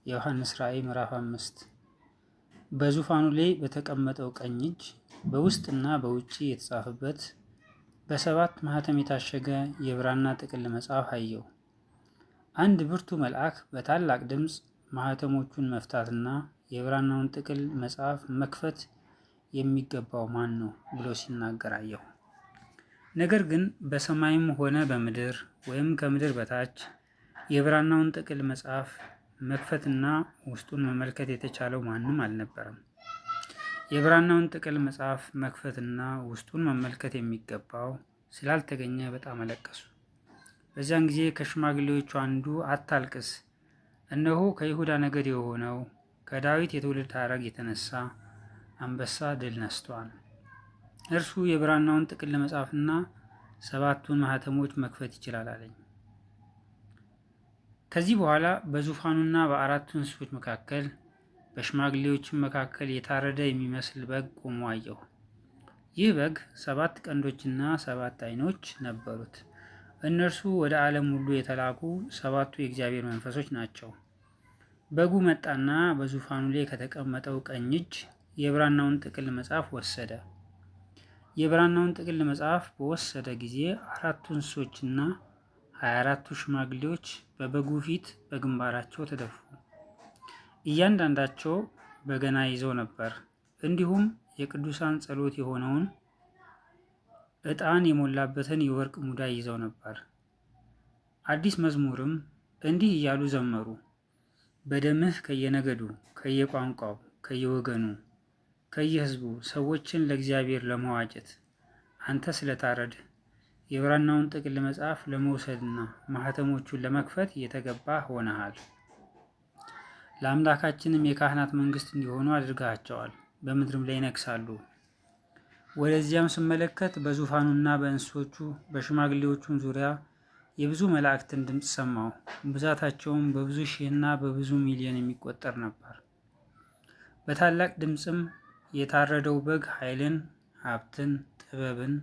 የዮሐንስ ራእይ ምዕራፍ 5 በዙፋኑ ላይ በተቀመጠው ቀኝ እጅ በውስጥና በውጪ የተጻፈበት በሰባት ማኅተም የታሸገ የብራና ጥቅል መጽሐፍ አየሁ። አንድ ብርቱ መልአክ በታላቅ ድምፅ ማኅተሞቹን መፍታትና የብራናውን ጥቅል መጽሐፍ መክፈት የሚገባው ማን ነው ብሎ ሲናገር አየሁ። ነገር ግን በሰማይም ሆነ በምድር ወይም ከምድር በታች የብራናውን ጥቅል መጽሐፍ መክፈትና ውስጡን መመልከት የተቻለው ማንም አልነበረም። የብራናውን ጥቅል መጽሐፍ መክፈትና ውስጡን መመልከት የሚገባው ስላልተገኘ በጣም አለቀሱ። በዚያን ጊዜ ከሽማግሌዎቹ አንዱ አታልቅስ፣ እነሆ ከይሁዳ ነገድ የሆነው ከዳዊት የትውልድ ሐረግ የተነሳ አንበሳ ድል ነስቷል። እርሱ የብራናውን ጥቅል መጽሐፍና ሰባቱን ማኅተሞች መክፈት ይችላል አለኝ። ከዚህ በኋላ በዙፋኑና በአራቱ እንስሶች መካከል በሽማግሌዎችም መካከል የታረደ የሚመስል በግ ቆሞ አየሁ። ይህ በግ 7 ቀንዶችና 7 ዓይኖች ነበሩት። እነርሱ ወደ ዓለም ሁሉ የተላኩ 7ቱ የእግዚአብሔር መንፈሶች ናቸው። በጉ መጣና በዙፋኑ ላይ ከተቀመጠው ቀኝ እጅ የብራናውን ጥቅል መጽሐፍ ወሰደ። የብራናውን ጥቅል መጽሐፍ በወሰደ ጊዜ 4ቱ እንስሶችና 24ቱ ሽማግሌዎች በበጉ ፊት በግንባራቸው ተደፉ። እያንዳንዳቸው በገና ይዘው ነበር። እንዲሁም የቅዱሳን ጸሎት የሆነውን ዕጣን የሞላበትን የወርቅ ሙዳይ ይዘው ነበር። አዲስ መዝሙርም እንዲህ እያሉ ዘመሩ። በደምህ ከየነገዱ፣ ከየቋንቋው፣ ከየወገኑ፣ ከየሕዝቡ ሰዎችን ለእግዚአብሔር ለመዋጀት አንተ ስለታረድህ የብራናውን ጥቅል መጽሐፍ ለመውሰድና ማኅተሞቹን ለመክፈት የተገባ ሆነሃል። ለአምላካችንም የካህናት መንግሥት እንዲሆኑ አድርጋቸዋል፣ በምድርም ላይ ይነግሣሉ። ወደዚያም ስመለከት በዙፋኑና በእንስሶቹ በሽማግሌዎቹም ዙሪያ የብዙ መላእክትን ድምፅ ሰማሁ። ብዛታቸውም በብዙ ሺህና በብዙ ሚሊዮን የሚቆጠር ነበር። በታላቅ ድምፅም የታረደው በግ ኃይልን፣ ሀብትን፣ ጥበብን፣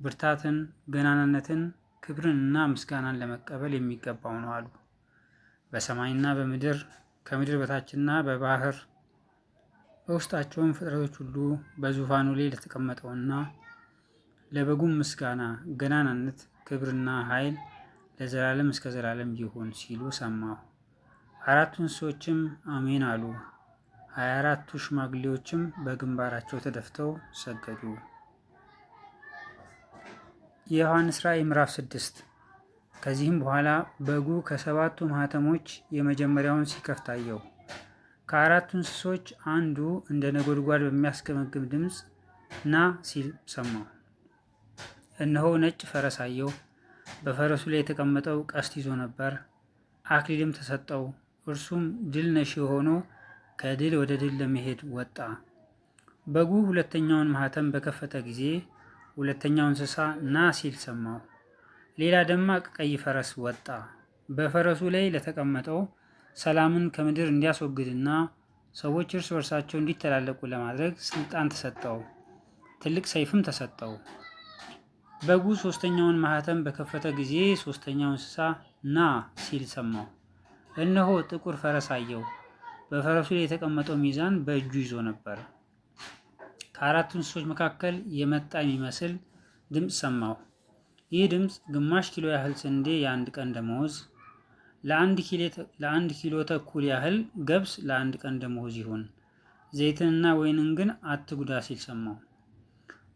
ብርታትን፣ ገናናነትን፣ ክብርንና ምስጋናን ለመቀበል የሚገባው ነው አሉ። በሰማይና በምድር ከምድር በታችና በባህር በውስጣቸውም ፍጥረቶች ሁሉ በዙፋኑ ላይ ለተቀመጠውና ለበጉም ምስጋና፣ ገናናነት፣ ክብርና ኃይል ለዘላለም እስከ ዘላለም ይሁን ሲሉ ሰማሁ። 4ቱ እንስሶችም አሜን አሉ። 24ቱ ሽማግሌዎችም በግንባራቸው ተደፍተው ሰገዱ። የዮሐንስ ራእይ ምዕራፍ 6 ከዚህም በኋላ በጉ ከ7ቱ ማኅተሞች የመጀመሪያውን ሲከፍት አየሁ። ከ4ቱ እንስሶች አንዱ እንደ ነጎድጓድ በሚያስገመግም ድምፅ ና ሲል ሰማሁ። እነሆ ነጭ ፈረስ አየሁ። በፈረሱ ላይ የተቀመጠው ቀስት ይዞ ነበር፣ አክሊልም ተሰጠው። እርሱም ድል ነሺ ሆኖ ከድል ወደ ድል ለመሄድ ወጣ። በጉ ሁለተኛውን ማኅተም በከፈተ ጊዜ ሁለተኛው እንስሳ ና ሲል ሰማሁ። ሌላ ደማቅ ቀይ ፈረስ ወጣ። በፈረሱ ላይ ለተቀመጠው ሰላምን ከምድር እንዲያስወግድና ሰዎች እርስ በርሳቸው እንዲተላለቁ ለማድረግ ስልጣን ተሰጠው። ትልቅ ሰይፍም ተሰጠው። በጉ ሶስተኛውን ማኅተም በከፈተ ጊዜ ሶስተኛው እንስሳ ና ሲል ሰማሁ። እነሆ ጥቁር ፈረስ አየሁ። በፈረሱ ላይ የተቀመጠው ሚዛን በእጁ ይዞ ነበር። ከ4ቱ እንስሶች መካከል የመጣ የሚመስል ድምፅ ሰማሁ። ይህ ድምፅ ግማሽ ኪሎ ያህል ስንዴ የአንድ ቀን ደመወዝ፣ ለ1 ኪሎ ተኩል ያህል ገብስ ለ1 ቀን ደመወዝ ይሁን፣ ዘይትንና ወይንን ግን አትጉዳ ሲል ሰማሁ።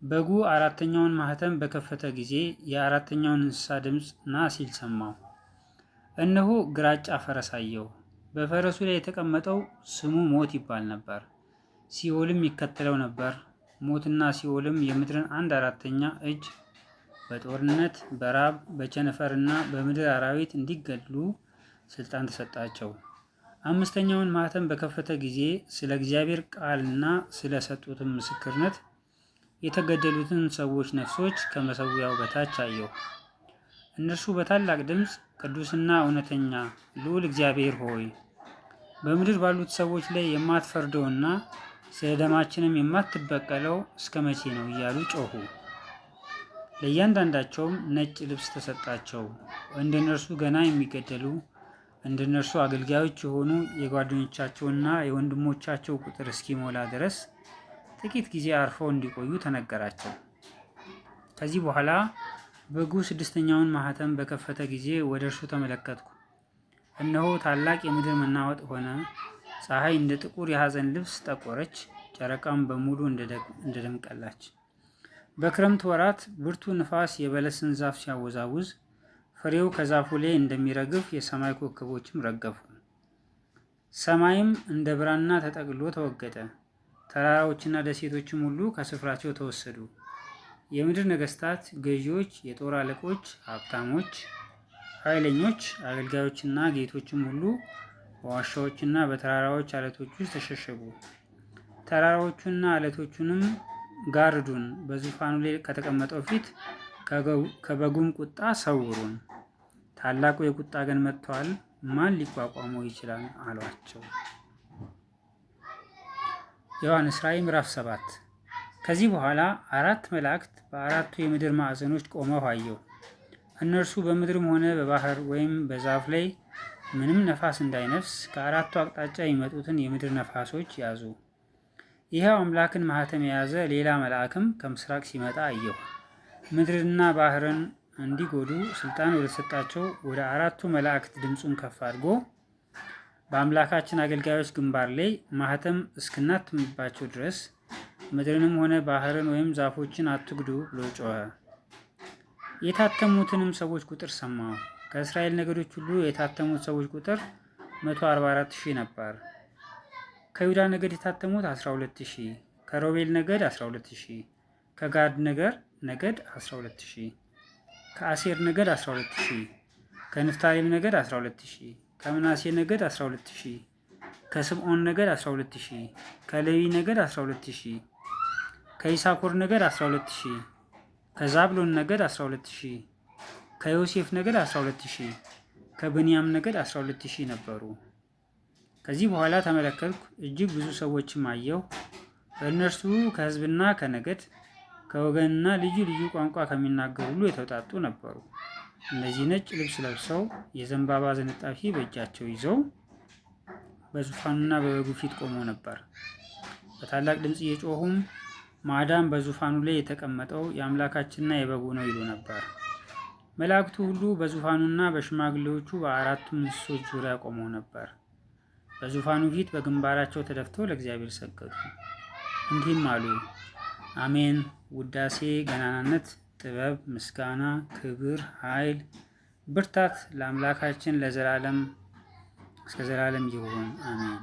በጉ 4ተኛውን ማኅተም በከፈተ ጊዜ የ4ተኛውን እንስሳ ድምፅ ና ሲል ሰማሁ። እነሆ ግራጫ ፈረስ አየሁ። በፈረሱ ላይ የተቀመጠው ስሙ ሞት ይባል ነበር፣ ሲኦልም ይከተለው ነበር። ሞትና ሲኦልም የምድርን 1/4 እጅ በጦርነት በራብ በቸነፈርና በምድር አራዊት እንዲገድሉ ስልጣን ተሰጣቸው። 5ተኛውን ማኅተም በከፈተ ጊዜ ስለ እግዚአብሔር ቃልና ስለ ሰጡትም ምስክርነት የተገደሉትን ሰዎች ነፍሶች ከመሠዊያው በታች አየሁ። እነርሱ በታላቅ ድምፅ ቅዱስና እውነተኛ ልዑል እግዚአብሔር ሆይ በምድር ባሉት ሰዎች ላይ የማትፈርደውና ስለ ደማችንም የማትበቀለው እስከ መቼ ነው እያሉ ጮኹ። ለእያንዳንዳቸውም ነጭ ልብስ ተሰጣቸው። እንደ እነርሱ ገና የሚገደሉ እንደነርሱ አገልጋዮች የሆኑ የጓደኞቻቸውና የወንድሞቻቸው ቁጥር እስኪሞላ ድረስ ጥቂት ጊዜ አርፈው እንዲቆዩ ተነገራቸው። ከዚህ በኋላ በጉ ስድስተኛውን ማኅተም በከፈተ ጊዜ ወደ እርሱ ተመለከትኩ። እነሆ ታላቅ የምድር መናወጥ ሆነ። ፀሐይ እንደ ጥቁር የሐዘን ልብስ ጠቆረች፣ ጨረቃም በሙሉ እንደ ደም ቀላች። በክረምት ወራት ብርቱ ንፋስ የበለስን ዛፍ ሲያወዛውዝ ፍሬው ከዛፉ ላይ እንደሚረግፍ የሰማይ ኮከቦችም ረገፉ። ሰማይም እንደ ብራና ተጠቅሎ ተወገደ። ተራራዎችና ደሴቶችም ሁሉ ከስፍራቸው ተወሰዱ። የምድር ነገስታት፣ ገዢዎች፣ የጦር አለቆች፣ ሀብታሞች፣ ኃይለኞች፣ አገልጋዮችና ጌቶችም ሁሉ በዋሻዎችና በተራራዎች አለቶች ውስጥ ተሸሸጉ። ተራራዎቹና አለቶቹንም ጋርዱን፣ በዙፋኑ ላይ ከተቀመጠው ፊት ከበጉም ቁጣ ሰውሩን። ታላቁ የቁጣ ቀን መጥቷል፣ ማን ሊቋቋመው ይችላል አሏቸው። ዮሐንስ ራእይ ምዕራፍ 7። ከዚህ በኋላ 4 መላእክት በአራቱ የምድር ማዕዘኖች ቆመው አየሁ። እነርሱ በምድርም ሆነ በባህር ወይም በዛፍ ላይ ምንም ነፋስ እንዳይነፍስ ከአራቱ አቅጣጫ የሚመጡትን የምድር ነፋሶች ያዙ። ይኸው አምላክን ማኅተም የያዘ ሌላ መልአክም ከምስራቅ ሲመጣ አየሁ። ምድርና ባህርን እንዲጎዱ ስልጣን ወደ ተሰጣቸው ወደ አራቱ መላእክት ድምፁን ከፍ አድርጎ በአምላካችን አገልጋዮች ግንባር ላይ ማኅተም እስክናትምባቸው ድረስ ምድርንም ሆነ ባህርን ወይም ዛፎችን አትጉዱ ብሎ ጮኸ። የታተሙትንም ሰዎች ቁጥር ሰማሁ። ከእስራኤል ነገዶች ሁሉ የታተሙት ሰዎች ቁጥር 144,000 ነበር። ከይሁዳ ነገድ የታተሙት 12,000፣ ከሮቤል ነገድ 12,000፣ ከጋድ ነገድ 12,000፣ ከአሴር ነገድ 12,000፣ ከንፍታሌም ነገድ 12,000፣ ከምናሴ ነገድ 12,000፣ ከስምዖን ነገድ 12,000፣ ከሌዊ ነገድ 12,000፣ ከይሳኮር ነገድ 12,000፣ ከዛብሎን ነገድ 12,000፣ ከዮሴፍ ነገድ 12,000፣ ከብንያም ነገድ 12,000 ነበሩ። ከዚህ በኋላ ተመለከትኩ፣ እጅግ ብዙ ሰዎችም አየሁ። በእነርሱ ከሕዝብና ከነገድ ከወገንና ልዩ ልዩ ቋንቋ ከሚናገሩ ሁሉ የተውጣጡ ነበሩ። እነዚህ ነጭ ልብስ ለብሰው የዘንባባ ዝንጣፊ በእጃቸው ይዘው በዙፋኑና በበጉ ፊት ቆመው ነበር። በታላቅ ድምፅ እየጮሁም ማዳን በዙፋኑ ላይ የተቀመጠው የአምላካችንና የበጉ ነው ይሉ ነበር። መላእክቱ ሁሉ በዙፋኑና በሽማግሌዎቹ በአራቱ እንስሶች ዙሪያ ቆመው ነበር። በዙፋኑ ፊት በግንባራቸው ተደፍተው ለእግዚአብሔር ሰገዱ፣ እንዲህም አሉ: አሜን። ውዳሴ፣ ገናናነት፣ ጥበብ፣ ምስጋና፣ ክብር፣ ኃይል፣ ብርታት ለአምላካችን ለዘላለም እስከ ዘላለም ይሁን፣ አሜን።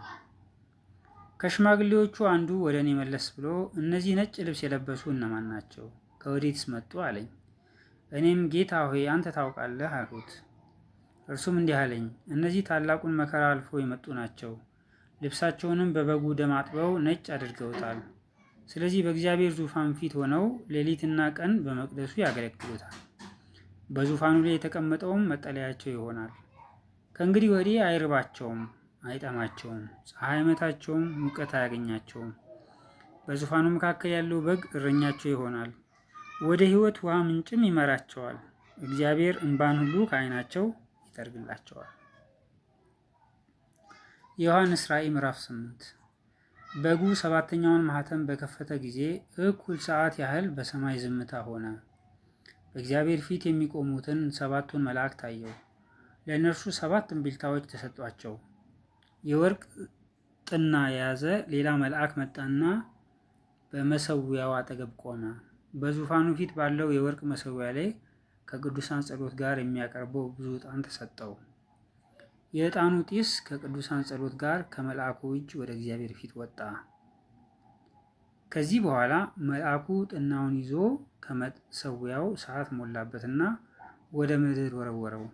ከሽማግሌዎቹ አንዱ ወደ እኔ መለስ ብሎ እነዚህ ነጭ ልብስ የለበሱ እነማን ናቸው? ከወዴትስ መጡ አለኝ። እኔም ጌታ ሆይ አንተ ታውቃለህ አልሁት። እርሱም እንዲህ አለኝ፣ እነዚህ ታላቁን መከራ አልፎ የመጡ ናቸው። ልብሳቸውንም በበጉ ደም አጥበው ነጭ አድርገውታል። ስለዚህ በእግዚአብሔር ዙፋን ፊት ሆነው ሌሊትና ቀን በመቅደሱ ያገለግሉታል። በዙፋኑ ላይ የተቀመጠውም መጠለያቸው ይሆናል። ከእንግዲህ ወዲህ አይርባቸውም፣ አይጠማቸውም፣ ፀሐይ አይመታቸውም፣ ሙቀት አያገኛቸውም። በዙፋኑ መካከል ያለው በግ እረኛቸው ይሆናል፣ ወደ ሕይወት ውሃ ምንጭም ይመራቸዋል። እግዚአብሔር እንባን ሁሉ ከዓይናቸው ይጠርግላቸዋል። የዮሐንስ ራእይ ምዕራፍ 8። በጉ ሰባተኛውን ማኅተም በከፈተ ጊዜ እኩል ሰዓት ያህል በሰማይ ዝምታ ሆነ። በእግዚአብሔር ፊት የሚቆሙትን ሰባቱን መላእክት አየሁ። ለእነርሱ 7 እምቢልታዎች ተሰጧቸው። የወርቅ ጥና የያዘ ሌላ መልአክ መጣና በመሰዊያው አጠገብ ቆመ። በዙፋኑ ፊት ባለው የወርቅ መሰዊያ ላይ ከቅዱሳን ጸሎት ጋር የሚያቀርበው ብዙ ዕጣን ተሰጠው። የዕጣኑ ጢስ ከቅዱሳን ጸሎት ጋር ከመልአኩ እጅ ወደ እግዚአብሔር ፊት ወጣ። ከዚህ በኋላ መልአኩ ጥናውን ይዞ ከመሰዊያው እሳት ሞላበትና ወደ ምድር ወረወረው።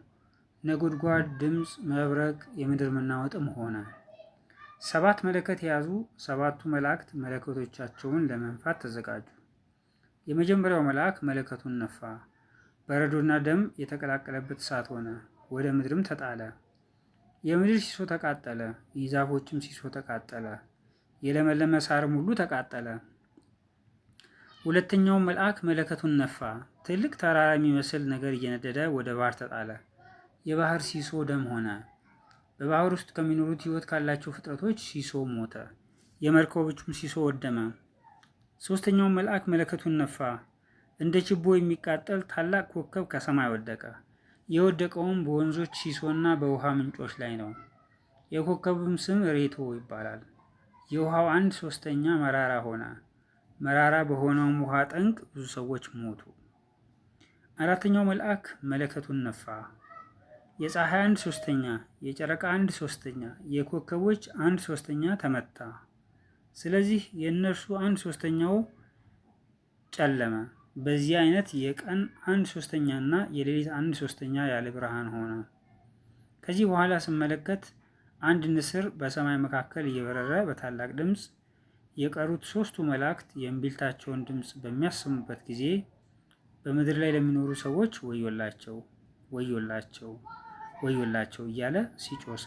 ነጎድጓድ፣ ድምፅ፣ መብረቅ፣ የምድር መናወጥም ሆነ። 7 መለከት የያዙ 7ቱ መላእክት መለከቶቻቸውን ለመንፋት ተዘጋጁ። የመጀመሪያው መልአክ መለከቱን ነፋ። በረዶና ደም የተቀላቀለበት እሳት ሆነ፣ ወደ ምድርም ተጣለ። የምድር ሲሶ ተቃጠለ፣ የዛፎችም ሲሶ ተቃጠለ፣ የለመለመ ሳርም ሁሉ ተቃጠለ። ሁለተኛው መልአክ መለከቱን ነፋ። ትልቅ ተራራ የሚመስል ነገር እየነደደ ወደ ባህር ተጣለ። የባህር ሲሶ ደም ሆነ። በባህር ውስጥ ከሚኖሩት ሕይወት ካላቸው ፍጥረቶች ሲሶ ሞተ፣ የመርከቦቹም ሲሶ ወደመ። ሦስተኛው መልአክ መለከቱን ነፋ። እንደ ችቦ የሚቃጠል ታላቅ ኮከብ ከሰማይ ወደቀ። የወደቀውም በወንዞች ሲሶና በውሃ ምንጮች ላይ ነው። የኮከቡም ስም ሬቶ ይባላል። የውሃው 1/3 መራራ ሆነ። መራራ በሆነውም ውሃ ጠንቅ ብዙ ሰዎች ሞቱ። አራተኛው መልአክ መለከቱን ነፋ። የፀሐይ 1/3፣ የጨረቃ 1/3፣ የኮከቦች 1/3 ተመታ። ስለዚህ የእነርሱ 1/3ኛው ጨለመ። በዚህ አይነት የቀን 1/3 እና የሌሊት 1/3 ያለ ብርሃን ሆነ። ከዚህ በኋላ ስመለከት አንድ ንስር በሰማይ መካከል እየበረረ በታላቅ ድምፅ የቀሩት 3ቱ መላእክት የእምቢልታቸውን ድምፅ በሚያሰሙበት ጊዜ በምድር ላይ ለሚኖሩ ሰዎች ወዮላቸው፣ ወዮላቸው፣ ወዮላቸው እያለ ሲጮህ